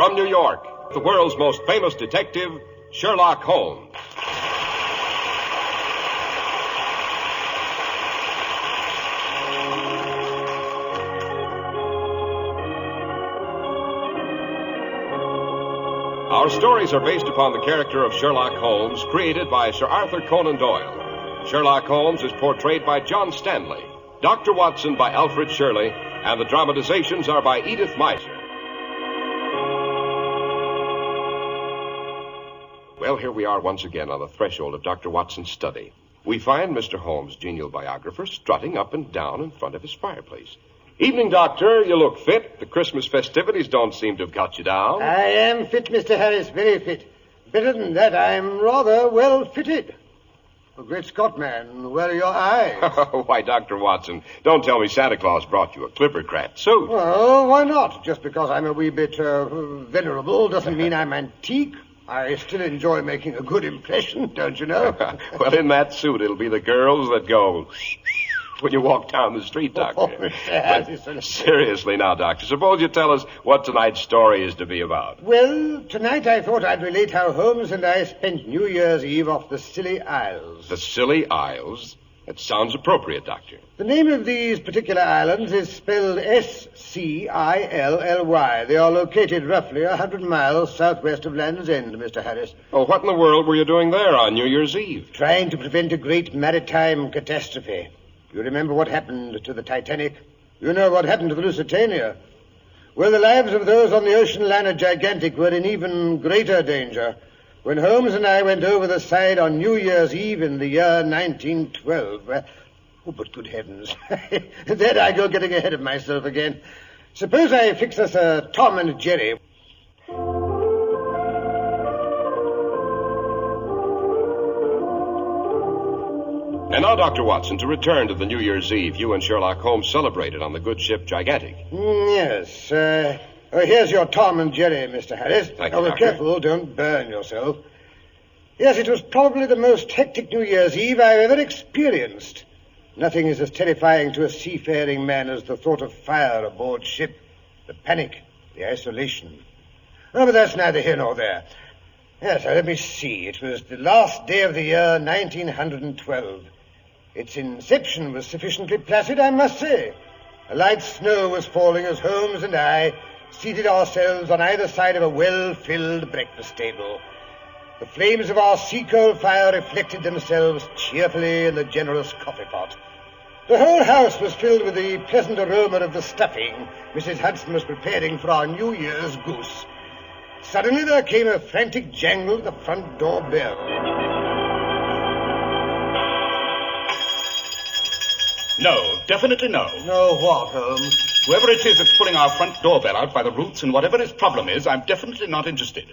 From New York, the world's most famous detective, Sherlock Holmes. Our stories are based upon the character of Sherlock Holmes, created by Sir Arthur Conan Doyle. Sherlock Holmes is portrayed by John Stanley, Dr. Watson by Alfred Shirley, and the dramatizations are by Edith Meiser. Well, here we are once again on the threshold of Dr. Watson's study. We find Mr. Holmes' genial biographer strutting up and down in front of his fireplace. Evening, Doctor. You look fit. The Christmas festivities don't seem to have got you down. I am fit, Mr. Harris, very fit. Better than that, I'm rather well fitted. Oh, great Scott, man, where are your eyes? Why, Dr. Watson, don't tell me Santa Claus brought you a clipper-craft suit. Well, why not? Just because I'm a wee bit venerable doesn't mean I'm antique. I still enjoy making a good impression, don't you know? Well, in that suit, it'll be the girls that go when you walk down the street, Doctor. Oh, Mr. Harrison. Seriously now, Doctor, suppose you tell us what tonight's story is to be about. Well, tonight I thought I'd relate how Holmes and I spent New Year's Eve off the Scilly Isles. The Scilly Isles? That sounds appropriate, Doctor. The name of these particular islands is spelled Scilly. They are located roughly 100 miles southwest of Land's End, Mr. Harris. Oh, what in the world were you doing there on New Year's Eve? Trying to prevent a great maritime catastrophe. You remember what happened to the Titanic? You know what happened to the Lusitania? Well, the lives of those on the ocean liner Gigantic were in even greater danger when Holmes and I went over the side on New Year's Eve in the year 1912. Oh, but good heavens. There I go getting ahead of myself again. Suppose I fix us a Tom and Jerry. And now, Dr. Watson, to return to the New Year's Eve you and Sherlock Holmes celebrated on the good ship Gigantic. Yes. Here's your Tom and Jerry, Mr. Harris. Thank you, Be Doctor. careful, don't burn yourself. Yes, it was probably the most hectic New Year's Eve I've ever experienced. Nothing is as terrifying to a seafaring man as the thought of fire aboard ship, the panic, the isolation. Oh, but that's neither here nor there. Yes, let me see. It was the last day of the year 1912. Its inception was sufficiently placid, I must say. A light snow was falling as Holmes and I seated ourselves on either side of a well-filled breakfast table. The flames of our sea-coal fire reflected themselves cheerfully in the generous coffee pot. The whole house was filled with the pleasant aroma of the stuffing Mrs. Hudson was preparing for our New Year's goose. Suddenly there came a frantic jangle at the front door bell. No, definitely no. No what, Holmes? Whoever it is that's pulling our front doorbell out by the roots and whatever his problem is, I'm definitely not interested.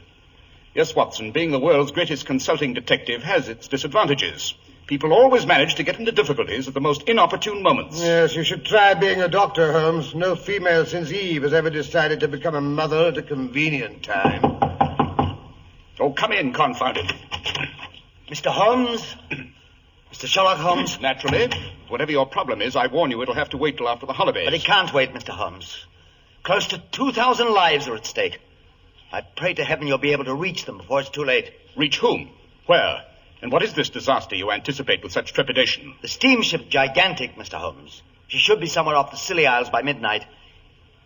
Yes, Watson, being the world's greatest consulting detective has its disadvantages. People always manage to get into difficulties at the most inopportune moments. Yes, you should try being a doctor, Holmes. No female since Eve has ever decided to become a mother at a convenient time. Oh, come in, confound it. Mr. Holmes? Mr. Sherlock Holmes? Naturally. Whatever your problem is, I warn you it'll have to wait till after the holidays. But it can't wait, Mr. Holmes. Close to 2,000 lives are at stake. I pray to heaven you'll be able to reach them before it's too late. Reach whom? Where? And what is this disaster you anticipate with such trepidation? The steamship Gigantic, Mr. Holmes. She should be somewhere off the Scilly Isles by midnight.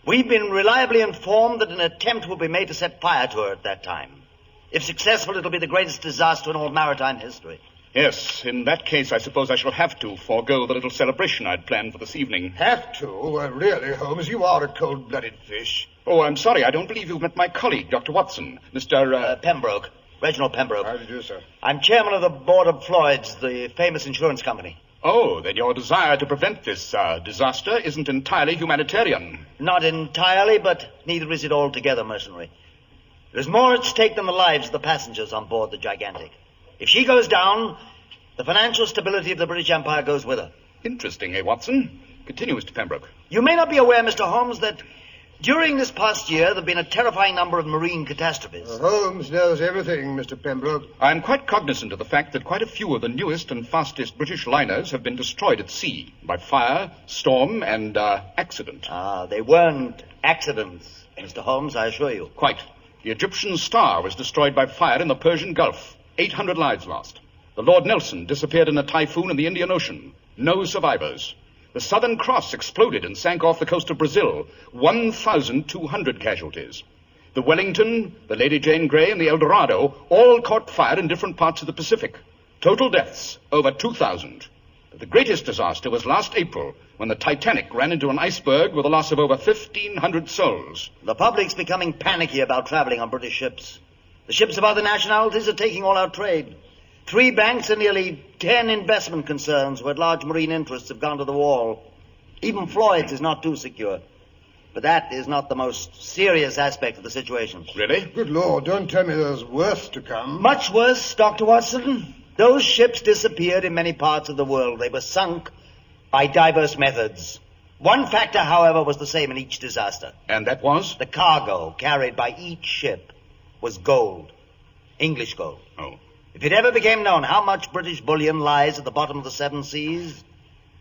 We've been reliably informed that an attempt will be made to set fire to her at that time. If successful, it'll be the greatest disaster in all maritime history. Yes, in that case, I suppose I shall have to forego the little celebration I'd planned for this evening. Have to? Really, Holmes, you are a cold-blooded fish. Oh, I'm sorry. I don't believe you've met my colleague, Dr. Watson. Mr. Pembroke. Reginald Pembroke. How do you do, sir? I'm chairman of the board of Floyd's, the famous insurance company. Oh, then your desire to prevent this disaster isn't entirely humanitarian. Not entirely, but neither is it altogether mercenary. There's more at stake than the lives of the passengers on board the Gigantic. If she goes down, the financial stability of the British Empire goes with her. Interesting, eh, Watson? Continue, Mr. Pembroke. You may not be aware, Mr. Holmes, that during this past year there have been a terrifying number of marine catastrophes. Holmes knows everything, Mr. Pembroke. I'm quite cognizant of the fact that quite a few of the newest and fastest British liners have been destroyed at sea by fire, storm, and accident. They weren't accidents, Mr. Holmes, I assure you. Quite. The Egyptian Star was destroyed by fire in the Persian Gulf. 800 lives lost. The Lord Nelson disappeared in a typhoon in the Indian Ocean. No survivors. The Southern Cross exploded and sank off the coast of Brazil. 1,200 casualties. The Wellington, the Lady Jane Grey, and the El Dorado all caught fire in different parts of the Pacific. Total deaths, over 2,000. But the greatest disaster was last April, when the Titanic ran into an iceberg with a loss of over 1,500 souls. The public's becoming panicky about traveling on British ships. The ships of other nationalities are taking all our trade. 3 banks and nearly 10 investment concerns who had large marine interests have gone to the wall. Even Floyd's is not too secure. But that is not the most serious aspect of the situation. Really? Good Lord, don't tell me there's worse to come. Much worse, Dr. Watson. Those ships disappeared in many parts of the world. They were sunk by diverse methods. One factor, however, was the same in each disaster. And that was? The cargo carried by each ship was gold. English gold. Oh. If it ever became known how much British bullion lies at the bottom of the 7 seas,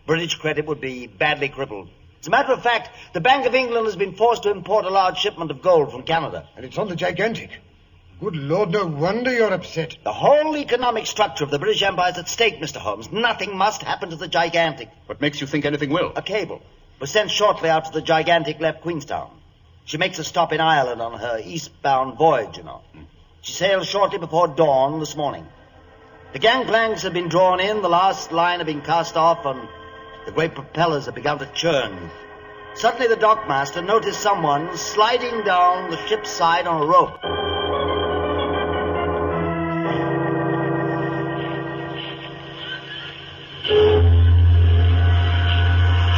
British credit would be badly crippled. As a matter of fact, the Bank of England has been forced to import a large shipment of gold from Canada. And it's on the Gigantic. Good Lord, no wonder you're upset. The whole economic structure of the British Empire is at stake, Mr. Holmes. Nothing must happen to the Gigantic. What makes you think anything will? A cable was sent shortly after the Gigantic left Queenstown. She makes a stop in Ireland on her eastbound voyage, you know. She sailed shortly before dawn this morning. The gangplanks have been drawn in, the last line have been cast off, and the great propellers have begun to churn. Suddenly the dockmaster noticed someone sliding down the ship's side on a rope.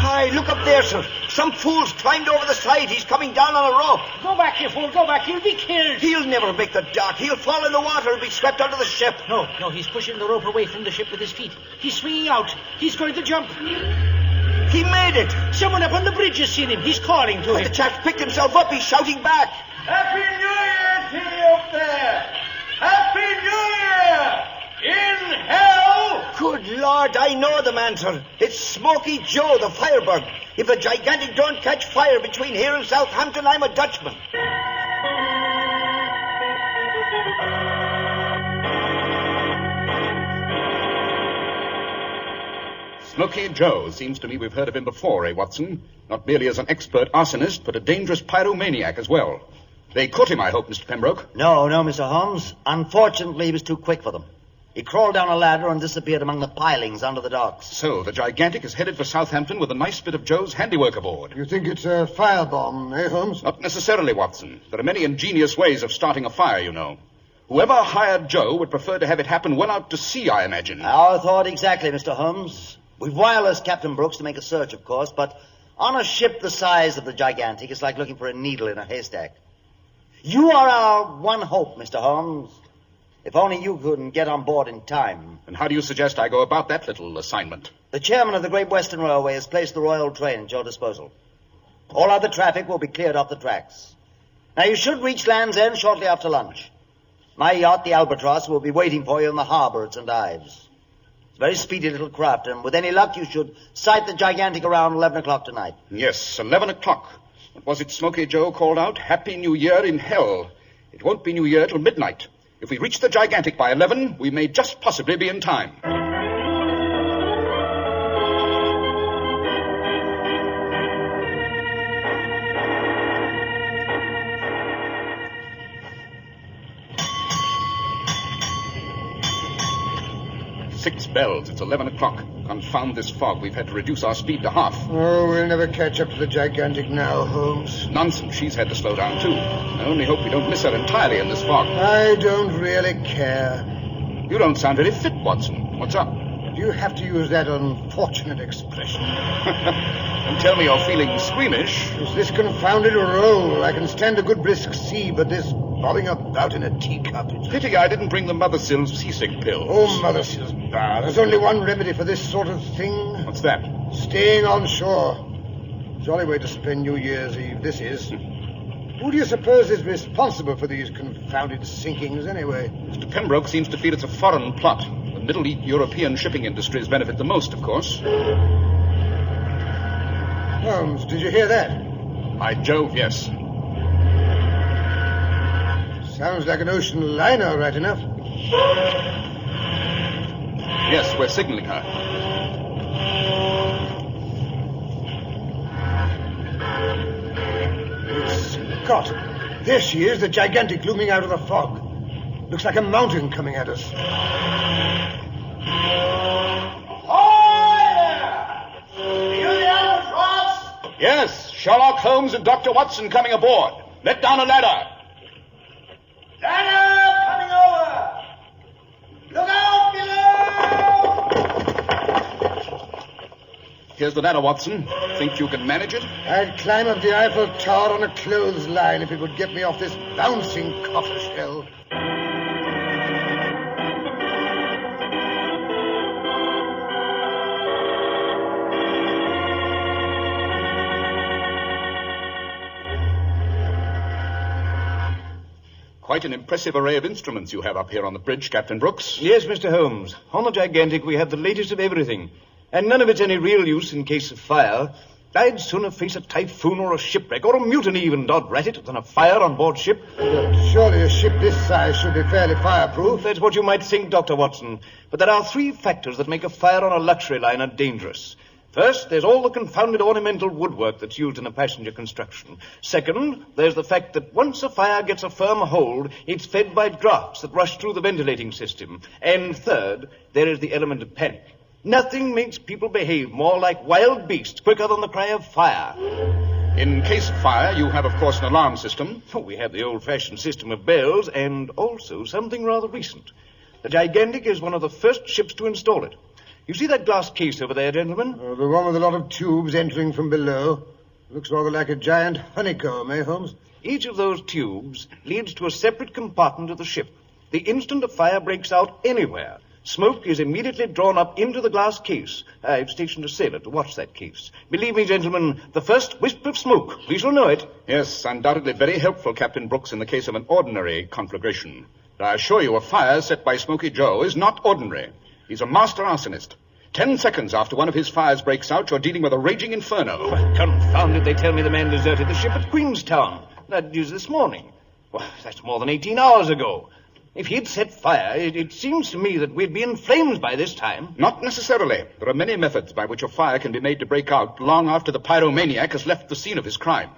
Hi, look up there, sir. Some fool's climbed over the side. He's coming down on a rope. Go back, you fool, go back. You'll be killed. He'll never make the dock. He'll fall in the water and be swept under the ship. No, he's pushing the rope away from the ship with his feet. He's swinging out. He's going to jump. He made it. Someone up on the bridge has seen him. He's calling to And him. the chap picked himself up. He's shouting back. Happy New Year to you up there! Happy New Year! In hell! Good Lord, I know the man, sir. It's Smoky Joe, the firebug. If the Gigantic don't catch fire between here and Southampton, I'm a Dutchman. Smoky Joe. Seems to me we've heard of him before, Watson? Not merely as an expert arsonist, but a dangerous pyromaniac as well. They caught him, I hope, Mr. Pembroke. No, Mr. Holmes. Unfortunately, he was too quick for them. He crawled down a ladder and disappeared among the pilings under the docks. So, the Gigantic is headed for Southampton with a nice bit of Joe's handiwork aboard. You think it's a firebomb, eh, Holmes? Not necessarily, Watson. There are many ingenious ways of starting a fire, you know. Whoever hired Joe would prefer to have it happen well out to sea, I imagine. Our thought exactly, Mr. Holmes. We've wirelessed Captain Brooks to make a search, of course, but on a ship the size of the Gigantic, it's like looking for a needle in a haystack. You are our one hope, Mr. Holmes. If only you couldn't get on board in time. And how do you suggest I go about that little assignment? The chairman of the Great Western Railway has placed the Royal Train at your disposal. All other traffic will be cleared off the tracks. Now, you should reach Land's End shortly after lunch. My yacht, the Albatross, will be waiting for you in the harbor at St. Ives. It's a very speedy little craft, and with any luck, you should sight the Gigantic around 11 o'clock tonight. Yes, 11 o'clock. What was it Smoky Joe called out? Happy New Year in hell. It won't be New Year till midnight. If we reach the Gigantic by 11, we may just possibly be in time. Six bells. It's 11 o'clock. Confound this fog. We've had to reduce our speed to half. Oh, we'll never catch up to the Gigantic now, Holmes. Nonsense. She's had to slow down, too. I only hope we don't miss her entirely in this fog. I don't really care. You don't sound very fit, Watson. What's up? Do you have to use that unfortunate expression? Don't tell me you're feeling squeamish. It's this confounded roll. I can stand a good brisk sea, but this bobbing about in a teacup. Pity I didn't bring the Mothersil's seasick pills. Oh, Mother says, there's only one remedy for this sort of thing. What's that? Staying on shore. Jolly way to spend New Year's Eve, this is. Who do you suppose is responsible for these confounded sinkings, anyway? Mr. Pembroke seems to feel it's a foreign plot. The Middle East European shipping industries benefit the most, of course. Holmes, did you hear that? By Jove, yes. Sounds like an ocean liner, right enough. Yes, we're signaling her. Great Scott. There she is, the gigantic looming out of the fog. Looks like a mountain coming at us. Yes, Sherlock Holmes and Dr. Watson coming aboard. Let down a ladder. Ladder coming over! Look out below! Here's the ladder, Watson. Think you can manage it? I'd climb up the Eiffel Tower on a clothesline if it would get me off this bouncing coffin shell. Quite an impressive array of instruments you have up here on the bridge, Captain Brooks. Yes, Mr. Holmes. On the Gigantic, we have the latest of everything. And none of it's any real use in case of fire. I'd sooner face a typhoon or a shipwreck, or a mutiny even, dod rat it, than a fire on board ship. But surely a ship this size should be fairly fireproof. That's what you might think, Dr. Watson. But there are three factors that make a fire on a luxury liner dangerous. First, there's all the confounded ornamental woodwork that's used in a passenger construction. Second, there's the fact that once a fire gets a firm hold, it's fed by drafts that rush through the ventilating system. And third, there is the element of panic. Nothing makes people behave more like wild beasts quicker than the cry of fire. In case of fire, you have, of course, an alarm system. Oh, we have the old-fashioned system of bells, and also something rather recent. The Gigantic is one of the first ships to install it. You see that glass case over there, gentlemen? Oh, the one with a lot of tubes entering from below. Looks rather like a giant honeycomb, eh, Holmes? Each of those tubes leads to a separate compartment of the ship. The instant a fire breaks out anywhere, smoke is immediately drawn up into the glass case. I've stationed a sailor to watch that case. Believe me, gentlemen, the first wisp of smoke, we shall know it. Yes, undoubtedly very helpful, Captain Brooks, in the case of an ordinary conflagration. But I assure you a fire set by Smoky Joe is not ordinary. He's a master arsonist. 10 seconds after one of his fires breaks out, you're dealing with a raging inferno. Well, confound it, they tell me the man deserted the ship at Queenstown. That is this morning. Well, that's more than 18 hours ago. If he'd set fire, it seems to me that we'd be in flames by this time. Not necessarily. There are many methods by which a fire can be made to break out long after the pyromaniac has left the scene of his crime.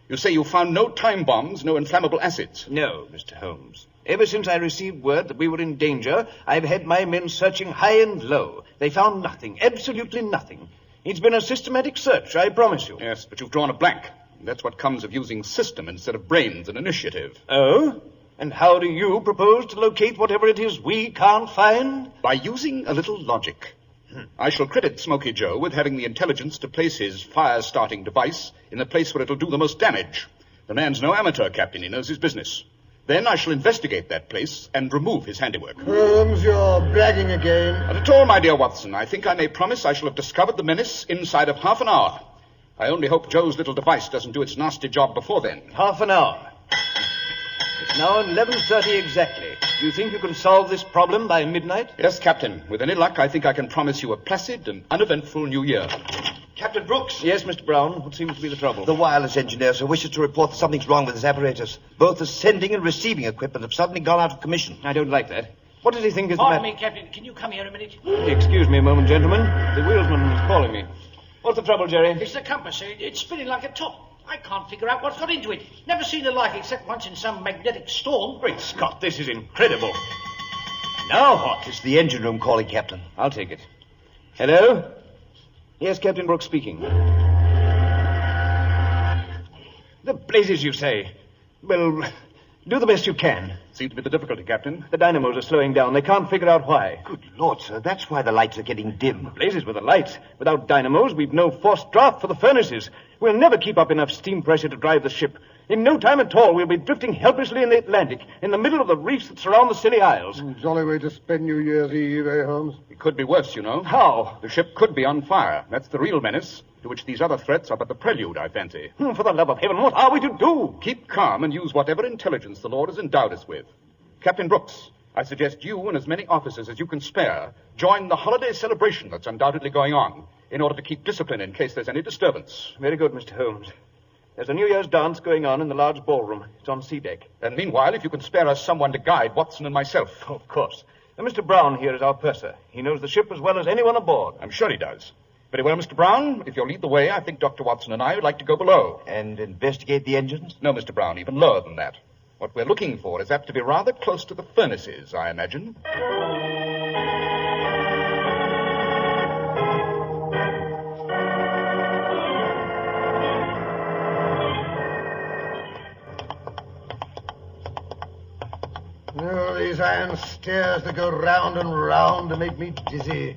You say you found no time bombs, no inflammable acids? No, Mr. Holmes. Ever since I received word that we were in danger, I've had my men searching high and low. They found nothing, absolutely nothing. It's been a systematic search, I promise you. Yes, but you've drawn a blank. That's what comes of using system instead of brains and initiative. Oh? And how do you propose to locate whatever it is we can't find? By using a little logic. I shall credit Smoky Joe with having the intelligence to place his fire-starting device in the place where it'll do the most damage. The man's no amateur, Captain. He knows his business. Then I shall investigate that place and remove his handiwork. Holmes, you're bragging again. Not at all, my dear Watson. I think I may promise I shall have discovered the menace inside of half an hour. I only hope Joe's little device doesn't do its nasty job before then. Half an hour. It's now 11:30 exactly. Do you think you can solve this problem by midnight? Yes, Captain. With any luck, I think I can promise you a placid and uneventful New Year. Captain Brooks. Yes, Mr. Brown. What seems to be the trouble? The wireless engineer, sir, wishes to report that something's wrong with his apparatus. Both the sending and receiving equipment have suddenly gone out of commission. I don't like that. What does he think is the Pardon matter? me, Captain. Can you come here a minute? Excuse me a moment, gentlemen. The wheelsman is calling me. What's the trouble, Jerry? It's the compass. It's spinning like a top. I can't figure out what's got into it. Never seen the like except once in some magnetic storm. Great Scott, this is incredible. Now what? It's the engine room calling, Captain. I'll take it. Hello? Yes, Captain Brooks speaking. The blazes, you say? Well, do the best you can. Seems to be the difficulty, Captain. The dynamos are slowing down. They can't figure out why. Good Lord, sir, that's why the lights are getting dim. Blazes with the lights. Without dynamos, we've no forced draft for the furnaces. We'll never keep up enough steam pressure to drive the ship. In no time at all, we'll be drifting helplessly in the Atlantic, in the middle of the reefs that surround the Scilly Isles. Jolly way to spend New Year's Eve, eh, Holmes? It could be worse, you know. How? The ship could be on fire. That's the real menace, to which these other threats are but the prelude, I fancy. For the love of heaven, what are we to do? Keep calm and use whatever intelligence the Lord has endowed us with. Captain Brooks, I suggest you and as many officers as you can spare join the holiday celebration that's undoubtedly going on in order to keep discipline in case there's any disturbance. Very good, Mr. Holmes. There's a New Year's dance going on in the large ballroom. It's on C deck. And meanwhile, if you can spare us someone to guide Watson and myself. Of course. And Mr. Brown here is our purser. He knows the ship as well as anyone aboard. I'm sure he does. Very well, Mr. Brown. If you'll lead the way, I think Dr. Watson and I would like to go below. And investigate the engines? No, Mr. Brown, even lower than that. What we're looking for is apt to be rather close to the furnaces, I imagine. Oh, these iron stairs that go round and round to make me dizzy.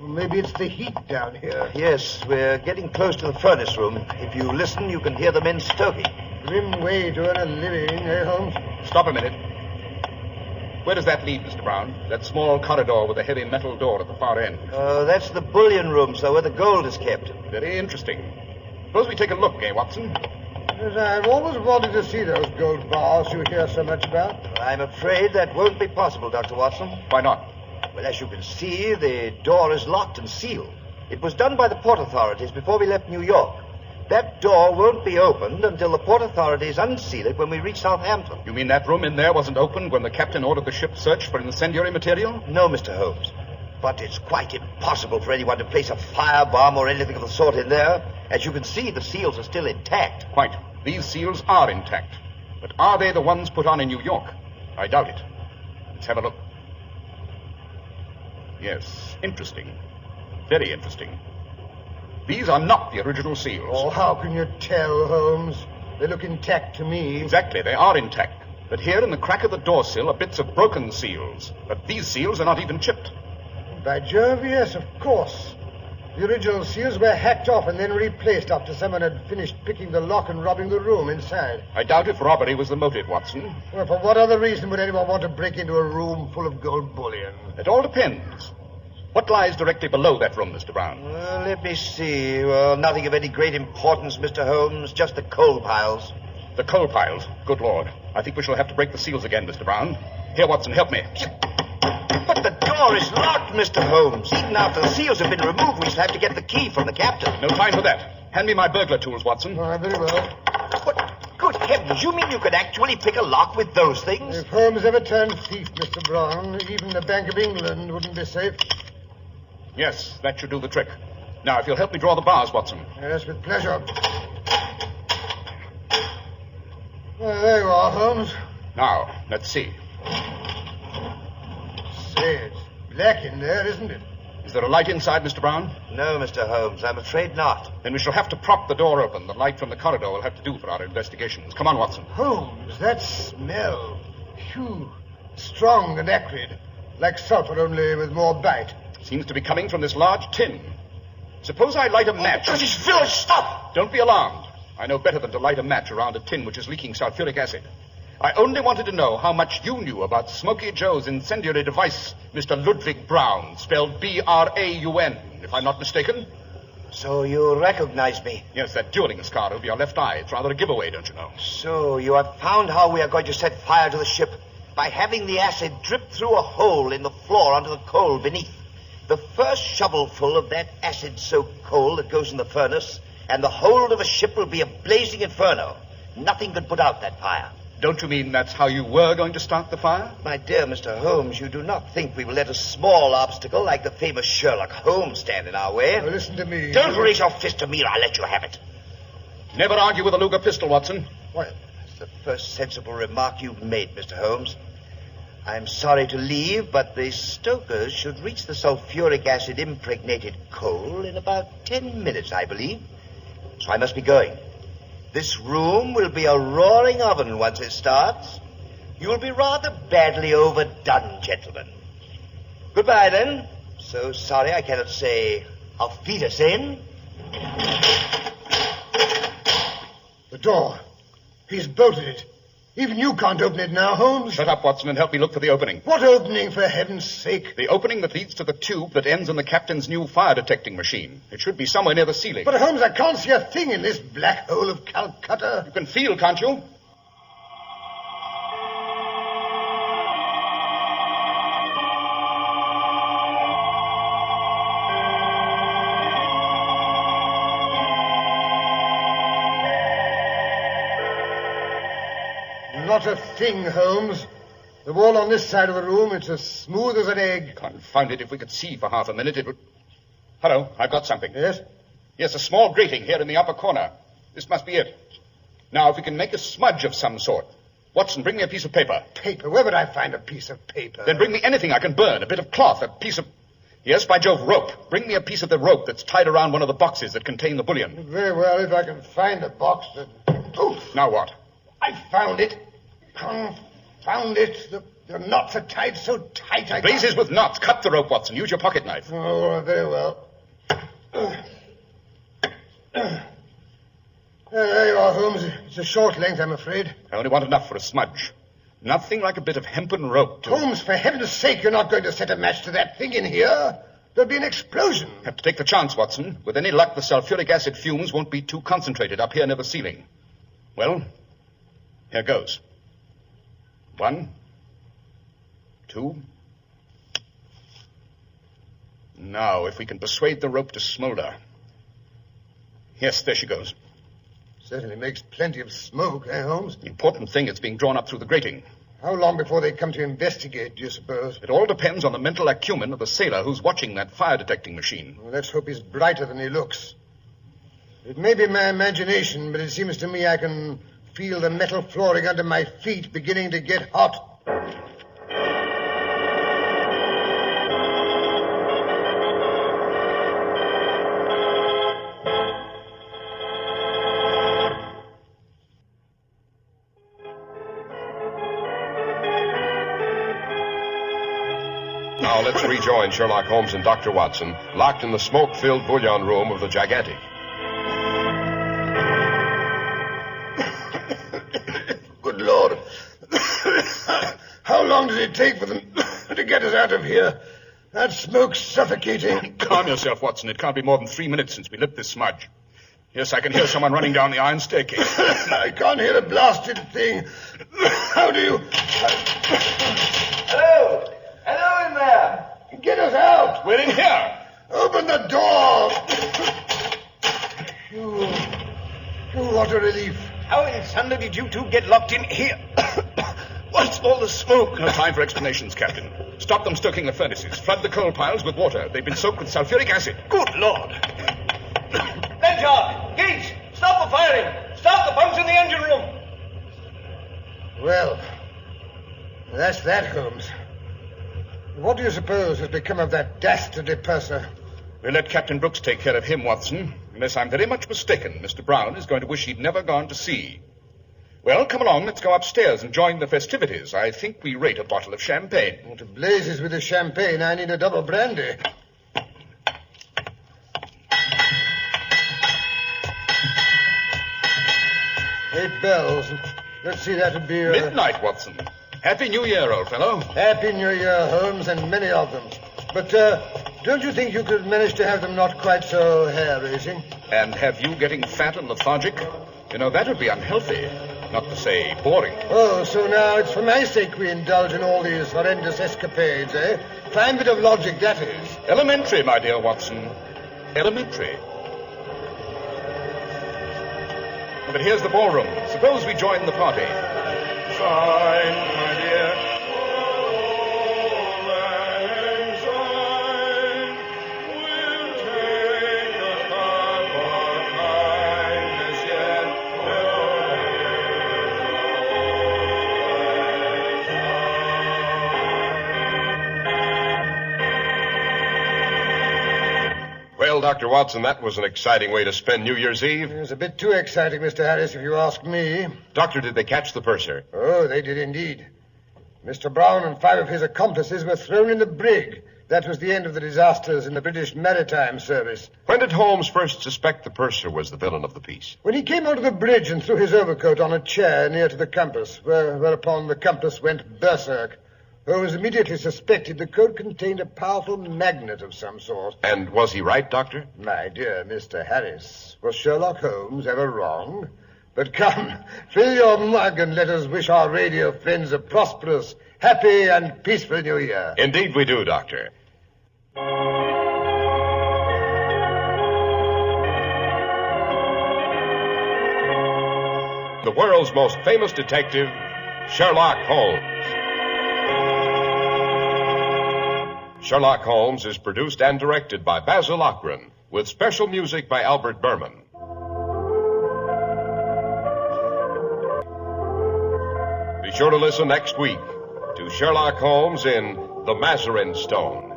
Maybe it's the heat down here. Yes, we're getting close to the furnace room. If you listen, you can hear the men stoking. Grim way to earn a living, eh, Holmes? Stop a minute. Where does that lead, Mr. Brown? That small corridor with a heavy metal door at the far end. Oh, that's the bullion room, sir, where the gold is kept. Very interesting. Suppose we take a look, eh, Watson? Yes, I've always wanted to see those gold bars you hear so much about. I'm afraid that won't be possible, Dr. Watson. Why not? Well, as you can see, the door is locked and sealed. It was done by the port authorities before we left New York. That door won't be opened until the port authorities unseal it when we reach Southampton. You mean that room in there wasn't opened when the captain ordered the ship searched for incendiary material? No, Mr. Holmes. But it's quite impossible for anyone to place a firebomb or anything of the sort in there. As you can see, the seals are still intact. Quite. These seals are intact. But are they the ones put on in New York? I doubt it. Let's have a look. Yes, interesting. Very interesting. These are not the original seals. Oh, how can you tell, Holmes? They look intact to me. Exactly, they are intact. But here in the crack of the door sill are bits of broken seals. But these seals are not even chipped. By Jove, yes, of course. The original seals were hacked off and then replaced after someone had finished picking the lock and robbing the room inside. I doubt if robbery was the motive, Watson. Well, for what other reason would anyone want to break into a room full of gold bullion? It all depends. What lies directly below that room, Mr. Brown? Well, let me see. Well, nothing of any great importance, Mr. Holmes. Just the coal piles. The coal piles? Good Lord. I think we shall have to break the seals again, Mr. Brown. Here, Watson, help me. But the door is locked, Mr. Holmes. Even after the seals have been removed, we shall have to get the key from the captain. No time for that. Hand me my burglar tools, Watson. Very well. But, good heavens, you mean you could actually pick a lock with those things? If Holmes ever turned thief, Mr. Brown, even the Bank of England wouldn't be safe. Yes, that should do the trick. Now, if you'll help me draw the bars, Watson. Yes, with pleasure. Well, there you are, Holmes. Now, let's see. Say, it's black in there, isn't it? Is there a light inside, Mr. Brown? No, Mr. Holmes, I'm afraid not. Then we shall have to prop the door open. The light from the corridor will have to do for our investigations. Come on, Watson. Holmes, that smell. Phew. Strong and acrid. Like sulfur, only with more bite. Seems to be coming from this large tin. Suppose I light a match. British village, stop! Don't be alarmed. I know better than to light a match around a tin which is leaking sulfuric acid. I only wanted to know how much you knew about Smoky Joe's incendiary device, Mr. Ludwig Brown, spelled B-R-A-U-N, if I'm not mistaken. So you recognize me? Yes, that dueling scar over your left eye. It's rather a giveaway, don't you know? So you have found how we are going to set fire to the ship by having the acid drip through a hole in the floor onto the coal beneath. The first shovelful of that acid-soaked coal that goes in the furnace, and the whole of a ship will be a blazing inferno. Nothing could put out that fire. Don't you mean that's how you were going to start the fire? My dear Mr. Holmes, you do not think we will let a small obstacle like the famous Sherlock Holmes stand in our way? Now, listen to me. Don't raise your fist to me or I'll let you have it. Never argue with a Luger pistol, Watson. What? That's the first sensible remark you've made, Mr. Holmes. I'm sorry to leave, but the stokers should reach the sulfuric acid impregnated coal in about 10 minutes, I believe. So I must be going. This room will be a roaring oven once it starts. You'll be rather badly overdone, gentlemen. Goodbye, then. So sorry I cannot say auf Wiedersehen. The door. He's bolted it. Even you can't open it now, Holmes. Shut up, Watson, and help me look for the opening. What opening, for heaven's sake? The opening that leads to the tube that ends in the captain's new fire-detecting machine. It should be somewhere near the ceiling. But, Holmes, I can't see a thing in this black hole of Calcutta. You can feel, can't you? Not a thing, Holmes. The wall on this side of the room, it's as smooth as an egg. Confound it, if we could see for half a minute, it would... Hello, I've got something. Yes? Yes, a small grating here in the upper corner. This must be it. Now, if we can make a smudge of some sort. Watson, bring me a piece of paper. Paper? Where would I find a piece of paper? Then bring me anything I can burn. A bit of cloth, a piece of... Yes, by Jove, rope. Bring me a piece of the rope that's tied around one of the boxes that contain the bullion. Very well, if I can find the box that... Oh! Now what? I found it. Confound it. The knots are tied so tight I Blazes with knots. Cut the rope, Watson. Use your pocket knife. Oh, very well. There you are, Holmes. It's a short length, I'm afraid. I only want enough for a smudge. Nothing like a bit of hempen rope to... Holmes, for heaven's sake, you're not going to set a match to that thing in here. There'll be an explosion. Have to take the chance, Watson. With any luck, the sulfuric acid fumes won't be too concentrated up here near the ceiling. Well, here goes. 1, 2. Now, if we can persuade the rope to smolder. Yes, there she goes. Certainly makes plenty of smoke, eh, Holmes? The important thing is being drawn up through the grating. How long before they come to investigate, do you suppose? It all depends on the mental acumen of the sailor who's watching that fire-detecting machine. Well, let's hope he's brighter than he looks. It may be my imagination, but it seems to me I can feel the metal flooring under my feet beginning to get hot. Now let's rejoin Sherlock Holmes and Dr. Watson, locked in the smoke-filled bullion room of the gigantic. Good Lord. How long does it take for them to get us out of here? That smoke's suffocating. Calm yourself, Watson. It can't be more than 3 minutes since we lit this smudge. Yes, I can hear someone running down the iron staircase. I can't hear a blasted thing. How do you... Hello! Hello in there! Get us out! We're in here! Open the door! What a relief. How in thunder did you two get locked in here? What's all the smoke? No time for explanations, Captain. Stop them stoking the furnaces. Flood the coal piles with water. They've been soaked with sulfuric acid. Good Lord. Benjar! Gates! Stop the firing! Stop the pumps in the engine room! Well, that's that, Holmes. What do you suppose has become of that dastardly purser? We'll let Captain Brooks take care of him, Watson. Unless I'm very much mistaken, Mr. Brown is going to wish he'd never gone to sea. Well, come along, let's go upstairs and join the festivities. I think we rate a bottle of champagne. Well, to blazes with the champagne, I need a double brandy. 8 bells. Let's see, that would be... Midnight, Watson. Happy New Year, old fellow. Happy New Year, Holmes, and many of them. But, don't you think you could manage to have them not quite so hair-raising? And have you getting fat and lethargic? You know, that would be unhealthy. Not to say boring. Oh, so now it's for my sake we indulge in all these horrendous escapades, eh? Fine bit of logic, that is. Elementary, my dear Watson. Elementary. But here's the ballroom. Suppose we join the party. Fine, my dear. Well, Dr. Watson, that was an exciting way to spend New Year's Eve. It was a bit too exciting, Mr. Harris, if you ask me. Doctor, did they catch the purser? Oh, they did indeed. Mr. Brown and 5 of his accomplices were thrown in the brig. That was the end of the disasters in the British Maritime Service. When did Holmes first suspect the purser was the villain of the piece? When he came onto the bridge and threw his overcoat on a chair near to the compass, whereupon the compass went berserk. Holmes immediately suspected the coat contained a powerful magnet of some sort. And was he right, Doctor? My dear Mr. Harris, was Sherlock Holmes ever wrong? But come, fill your mug and let us wish our radio friends a prosperous, happy, and peaceful New Year. Indeed we do, Doctor. The world's most famous detective, Sherlock Holmes. Sherlock Holmes is produced and directed by Basil Lochran, with special music by Albert Berman. Be sure to listen next week to Sherlock Holmes in The Mazarin Stone.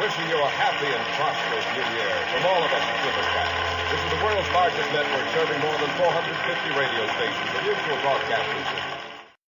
Wishing you a happy and prosperous new year from all of us at Infiltrating. This is the world's largest network serving more than 450 radio stations and mutual broadcasting systems.